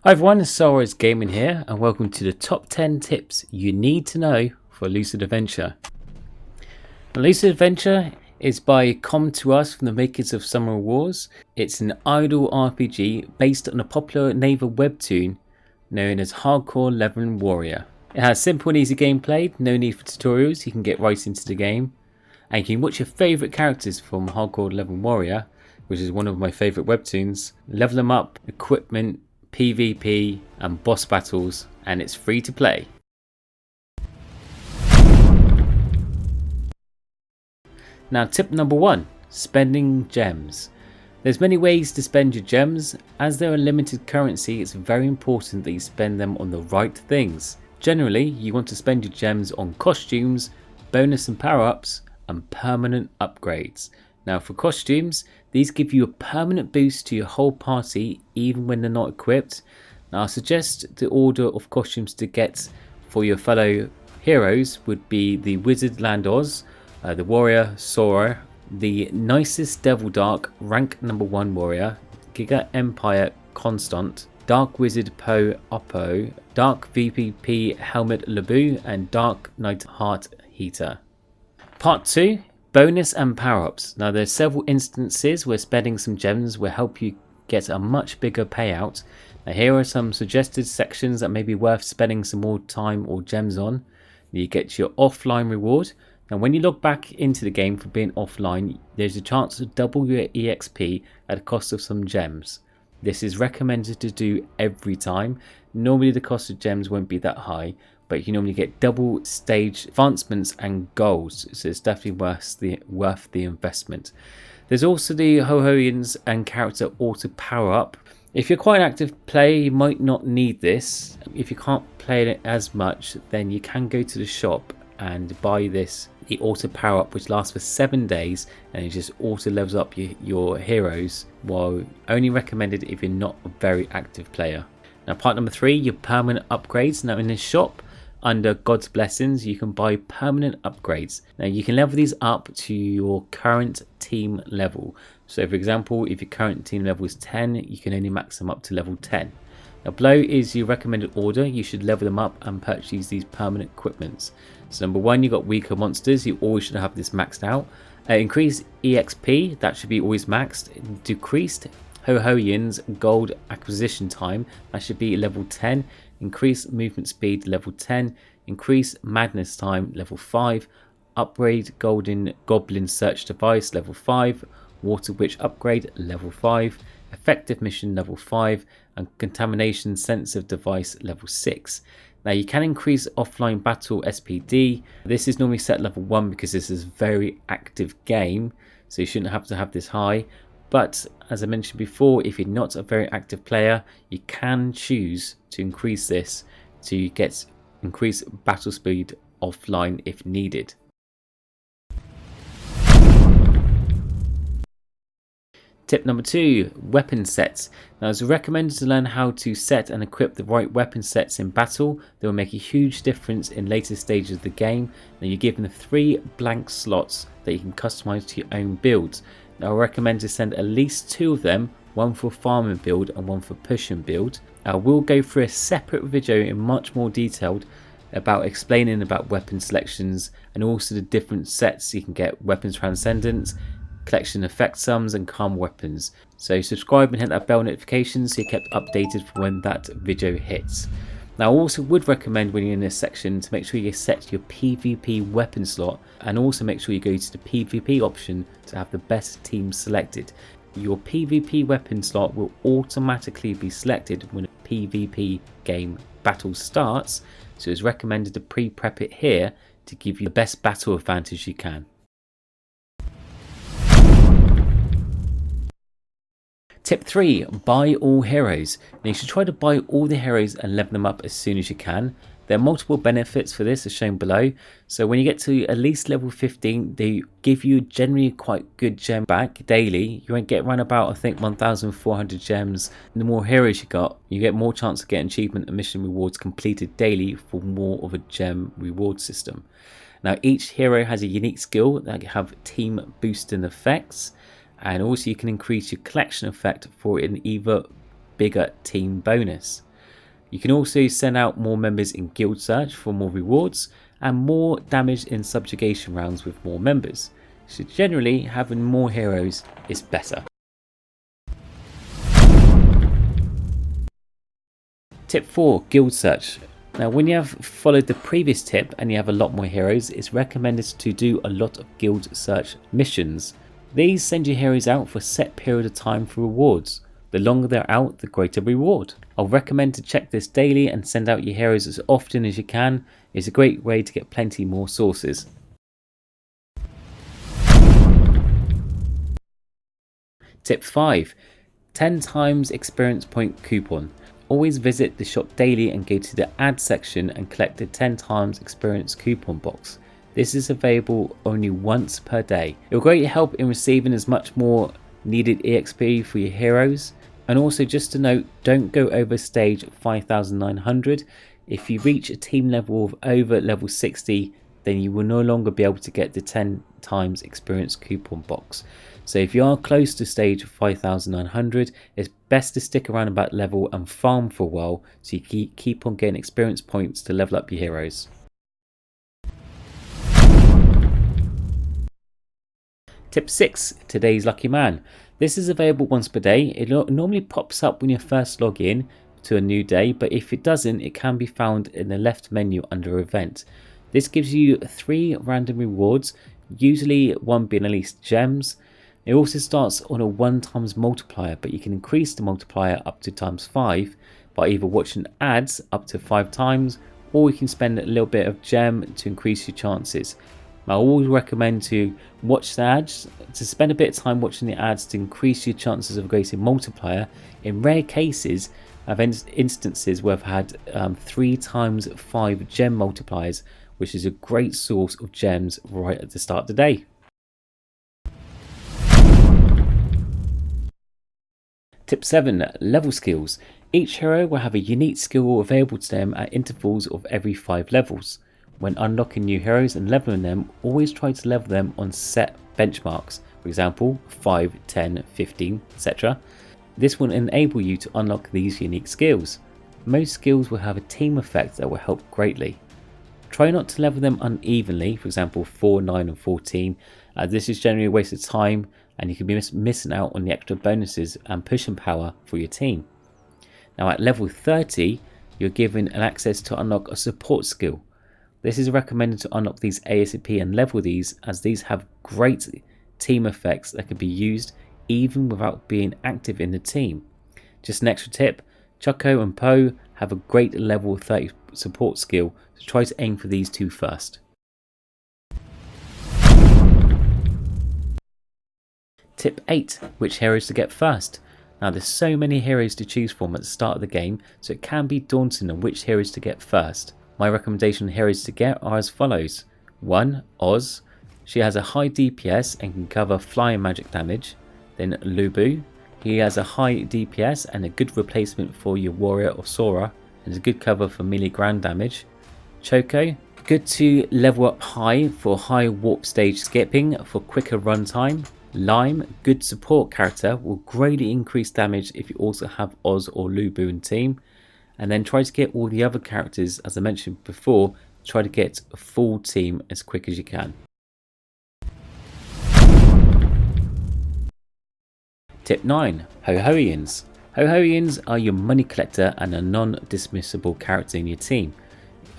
Hi everyone, it's Soulrise Gaming here, and welcome to the top 10 tips you need to know for Lucid Adventure. Lucid Adventure is by Come to Us from the makers of Summer Wars. It's an idle RPG based on a popular naval webtoon known as Hardcore Leveling Warrior. It has simple and easy gameplay, no need for tutorials, you can get right into the game. And you can watch your favourite characters from Hardcore Leveling Warrior, which is one of my favourite webtoons, level them up, equipment, PvP and boss battles, and it's free to play. Now tip number 1, spending gems. There's many ways to spend your gems. As they're a limited currency, it's very important that you spend them on the right things. Generally, you want to spend your gems on costumes, bonus and power-ups, and permanent upgrades. Now for costumes, these give you a permanent boost to your whole party even when they're not equipped. Now I suggest the order of costumes to get for your fellow heroes would be the Wizard Landos, the Warrior Sora, the Nicest Devil Dark rank number 1 Warrior, Giga Empire Constant, Dark Wizard Po Oppo, Dark VPP Helmet Labu, and Dark Knight Heart Heater. Part 2. Bonus and power-ups. Now there's several instances where spending some gems will help you get a much bigger payout. Now here are some suggested sections that may be worth spending some more time or gems on. You get your offline reward. Now when you log back into the game for being offline, there's a chance to double your EXP at the cost of some gems. This is recommended to do every time. Normally the cost of gems won't be that high, but you normally get double stage advancements and golds, so it's definitely worth the investment. There's also the Hurons and character auto power up. If you're quite an active player, you might not need this. If you can't play it as much, then you can go to the shop and buy this, the auto power up, which lasts for 7 days, and it just auto levels up your heroes, while only recommended if you're not a very active player. Now part number 3, your permanent upgrades. Now in this shop, under God's Blessings, you can buy permanent upgrades. Now you can level these up to your current team level. So for example, if your current team level is 10, you can only max them up to level 10. Now below is your recommended order. You should level them up and purchase these permanent equipments. So number 1, you got weaker monsters. You always should have this maxed out. Increased EXP, that should be always maxed. Decreased Hohoyin's gold acquisition time, that should be level 10. Increase movement speed level 10. Increase madness time level 5. Upgrade golden goblin search device level 5. Water witch upgrade level 5. Effective mission level 5. And contamination sensitive device level 6. Now you can increase offline battle SPD. This is normally set level 1 because this is a very active game, so you shouldn't have to have this high. But as I mentioned before, if you're not a very active player, you can choose to increase this to get increased battle speed offline if needed. Tip number 2, weapon sets. Now it's recommended to learn how to set and equip the right weapon sets in battle. They will make a huge difference in later stages of the game. Now you're given 3 blank slots that you can customize to your own builds. Now I recommend to send at least 2 of them, one for farming build and one for pushing build. I will go through a separate video in much more detail about explaining about weapon selections and also the different sets you can get: weapons transcendence, collection effect sums, and calm weapons. So subscribe and hit that bell notification so you're kept updated for when that video hits. Now I also would recommend when you're in this section to make sure you set your PvP weapon slot, and also make sure you go to the PvP option to have the best team selected. Your PvP weapon slot will automatically be selected when a PvP game battle starts, so it's recommended to pre-prep it here to give you the best battle advantage you can. Tip 3, buy all heroes. Now you should try to buy all the heroes and level them up as soon as you can. There are multiple benefits for this as shown below. So when you get to at least level 15, they give you generally quite good gem back daily. You won't get around about, I think, 1,400 gems. And the more heroes you got, you get more chance of getting achievement and mission rewards completed daily for more of a gem reward system. Now each hero has a unique skill that can have team boosting effects. And also you can increase your collection effect for an even bigger team bonus. You can also send out more members in guild search for more rewards and more damage in subjugation rounds with more members. So generally having more heroes is better. Tip 4, guild search. Now when you have followed the previous tip and you have a lot more heroes, it's recommended to do a lot of guild search missions. These send your heroes out for a set period of time for rewards. The longer they're out, the greater reward. I'll recommend to check this daily and send out your heroes as often as you can. It's a great way to get plenty more sources. Tip 5, 10 times experience point coupon. Always visit the shop daily and go to the ad section and collect the 10 times experience coupon box. This is available only once per day. It will greatly help in receiving as much more needed EXP for your heroes. And also just to note, don't go over stage 5900. If you reach a team level of over level 60, then you will no longer be able to get the 10 times experience coupon box. So if you are close to stage 5900, it's best to stick around about level and farm for a while so you keep on getting experience points to level up your heroes. Tip 6, today's lucky man. This is available once per day. It normally pops up when you first log in to a new day, but if it doesn't, it can be found in the left menu under event. This gives you 3 random rewards, usually one being at least gems. It also starts on a 1 times multiplier, but you can increase the multiplier up to times 5 by either watching ads up to 5 times, or you can spend a little bit of gem to increase your chances. I always recommend to watch the ads, to spend a bit of time watching the ads to increase your chances of a greater multiplier. In rare cases, I've instances where I've had 3 times 5 gem multipliers, which is a great source of gems right at the start of the day. Tip 7, level skills. Each hero will have a unique skill available to them at intervals of every 5 levels. When unlocking new heroes and leveling them, always try to level them on set benchmarks, for example 5, 10, 15, etc. This will enable you to unlock these unique skills. Most skills will have a team effect that will help greatly. Try not to level them unevenly, for example 4, 9 and 14, as this is generally a waste of time and you can be missing out on the extra bonuses and pushing power for your team. Now at level 30, you're given an access to unlock a support skill. This is recommended to unlock these ASAP and level these, as these have great team effects that can be used even without being active in the team. Just an extra tip, Choco and Poe have a great level 30 support skill, so try to aim for these two first. Tip 8, which heroes to get first. Now there's so many heroes to choose from at the start of the game, so it can be daunting on which heroes to get first. My recommendation on heroes to get are as follows. 1. Oz. She has a high DPS and can cover flying magic damage. Then Lubu. He has a high DPS and a good replacement for your warrior or Sora, and is a good cover for melee ground damage. Choco. Good to level up high for high warp stage skipping for quicker runtime. Lime, good support character, will greatly increase damage if you also have Oz or Lubu in team. And then try to get all the other characters, as I mentioned before, try to get a full team as quick as you can. Tip 9, Hurons. Hurons are your money collector and a non-dismissible character in your team.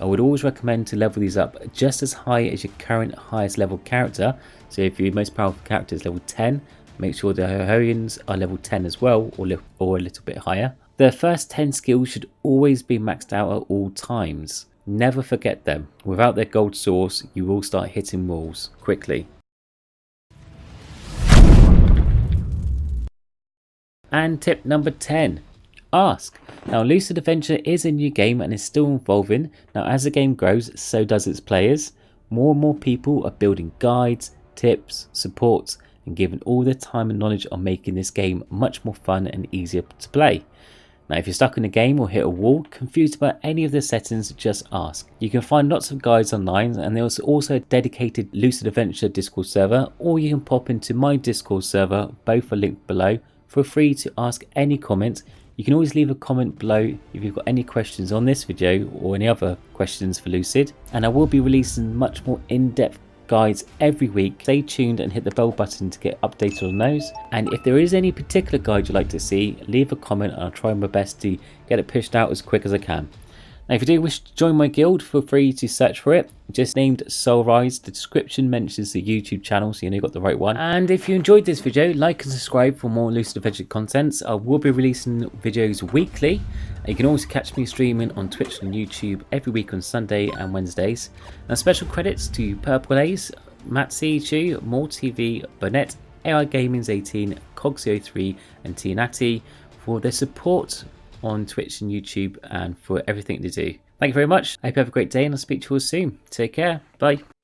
I would always recommend to level these up just as high as your current highest level character. So if your most powerful character is level 10, make sure the Hurons are level 10 as well, or a little bit higher. The first 10 skills should always be maxed out at all times. Never forget them. Without their gold source, you will start hitting walls quickly. And tip number 10, ask. Now Lucid Adventure is a new game and is still evolving. Now as the game grows, so does its players. More and more people are building guides, tips, supports, and giving all their time and knowledge on making this game much more fun and easier to play. Now if you're stuck in a game or hit a wall, confused about any of the settings, just ask. You can find lots of guides online, and there's also a dedicated Lucid Adventure Discord server, or you can pop into my Discord server, both are linked below. Feel free to ask any comment, You can always leave a comment below if you've got any questions on this video or any other questions for Lucid, and I will be releasing much more in-depth guides every week. Stay tuned and hit the bell button to get updated on those, and if there is any particular guide you'd like to see, leave a comment and I'll try my best to get it pushed out as quick as I can. Now if you do wish to join my guild, feel free to search for it, just named Soulrise. The description mentions the YouTube channel, so you know you got the right one. And if you enjoyed this video, like and subscribe for more Lucid Adventure content. I will be releasing videos weekly. You can also catch me streaming on Twitch and YouTube every week on Sunday and Wednesdays. Now special credits to Purple Ace, Matt C2, More TV, Burnett, AI Gaming's 18, Cogsio3 and T Natty for their support on Twitch and YouTube and for everything they do. Thank you very much. I hope you have a great day and I'll speak to you all soon. Take care. Bye.